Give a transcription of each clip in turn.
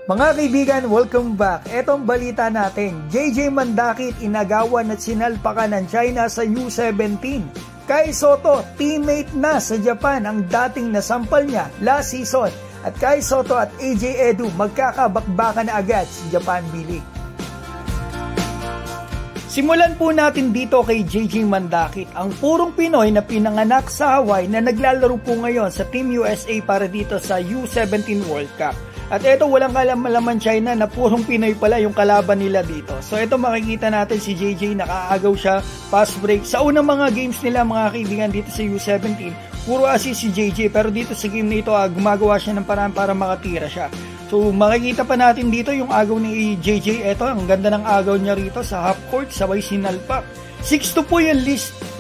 Mga kaibigan, welcome back. Etong balita natin, JJ Mandakit inagawan at sinalpakan ng China sa U17. Kai Sotto, teammate na sa Japan ang dating nasampal niya last season. At Kai Sotto at AJ Edu magkakabakbakan na agad sa Japan B-League. Simulan po natin dito kay JJ Mandakit, ang purong Pinoy na pinanganak sa Hawaii na naglalaro po ngayon sa Team USA para dito sa U17 World Cup. At ito, walang kalam-malaman China na purong Pinoy pala yung kalaban nila dito. So ito, makikita natin si JJ, nakaagaw siya, pass break. Sa unang mga games nila mga kaibigan dito sa U17, puro assist si JJ, pero dito sa game na ito, gumagawa siya ng paraan para makatira siya. So makikita pa natin dito yung agaw ni JJ. Ito, ang ganda ng agaw niya rito sa half court, sabay sinalpak. 6'2" po yung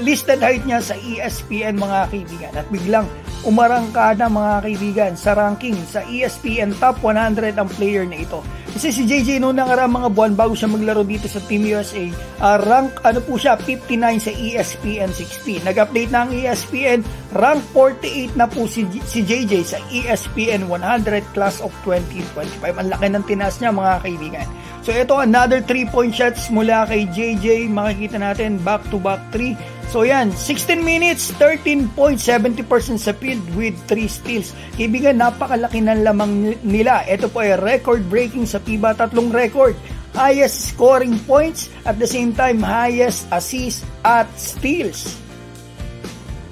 listed height niya sa ESPN mga kaibigan. At biglang umarangkada mga kaibigan sa ranking sa ESPN Top 100 ang player na ito. Kasi si JJ noong nakaraang mga buwan bago siya maglaro dito sa Team USA, rank po siya 59 sa ESPN 60. Nag-update na ang ESPN, rank 48 na po si JJ sa ESPN 100 class of 2025. Ang laki ng tinaas niya mga kaibigan. So ito, another 3-point shots mula kay JJ. Makikita natin back-to-back 3. So yan, 16 minutes, 13 points, 70% sa field with 3 steals. Kaibigan, napakalaki ng lamang nila. Ito po ay record-breaking sa FIBA, 3 record. Highest scoring points, at the same time, highest assist at steals.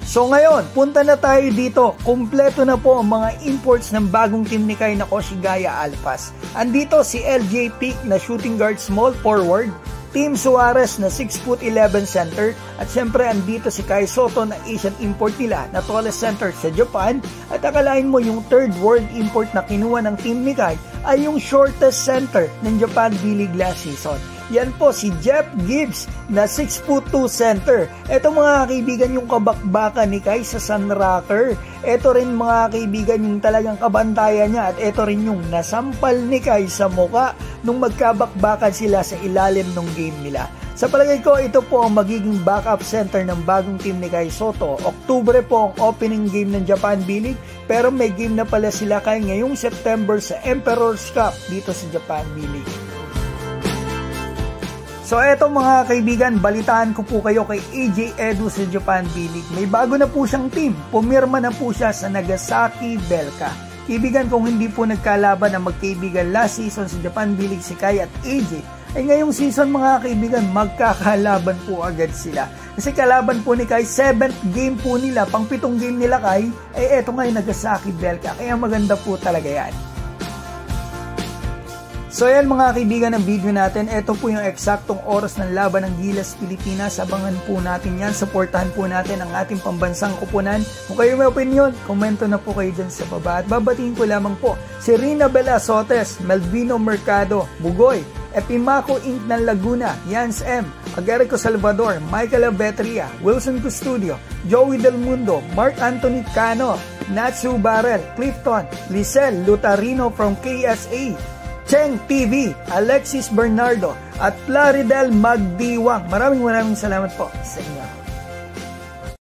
So ngayon, punta na tayo dito. Kumpleto na po ang mga imports ng bagong team ni Kai na Koshigaya Alphas. Andito si LJ Peak na shooting guard small forward, Tim Suarez na 6'11" center, at syempre andito si Kai Sotto na Asian import nila na tallest center sa Japan. At akalain mo yung third world import na kinuha ng team ni Kai ay yung shortest center ng Japan B-League last season. Yan po si Jeff Gibbs na 6'2" center. Ito mga kaibigan yung kabakbakan ni Kai sa Sun Rocker. Ito rin mga kaibigan yung talagang kabantayan niya, at ito rin yung nasampal ni Kai sa muka nung magkabakbakan sila sa ilalim ng game nila. Sa palagay ko, ito po ang magiging backup center ng bagong team ni Kai Sotto. Oktubre po ang opening game ng Japan B-League, pero may game na pala sila Kai ngayong September sa Emperor's Cup dito sa Japan B-League. So eto mga kaibigan, balitaan ko po kayo kay AJ Edu sa Japan B-League. May bago na po siyang team. Pumirma na po siya sa Nagasaki Belka. Kaibigan, kung hindi po nagkalaban ang magkaibigan last season sa Japan B-League si Kai at AJ, ay ngayong season mga kaibigan, magkakalaban po agad sila. Kasi kalaban po ni Kai, 7th game po nila, pang 7th game nila Kai, ay eto nga yung Nagasaki Belka. Kaya maganda po talaga yan. So yan mga kaibigan ng video natin, ito po yung eksaktong oras ng laban ng Gilas Pilipinas. Abangan po natin yan, supportahan po natin ang ating pambansang kupunan. Kung kayo may opinion, komento na po kayo dyan sa baba. At babatiin ko lamang po si Rina Belasotes, Melvino Mercado, Bugoy, Epimaco Inc. ng Laguna, Yans M, Agarico Salvador, Michael Avetria, Wilson Custodio, Joey Del Mundo, Mark Anthony Cano, Natsu Barrel, Clifton, Lisel Lutarino from KSA, Cheng TV, Alexis Bernardo, at Plaridel Magdiwang. Maraming salamat po sa inyo.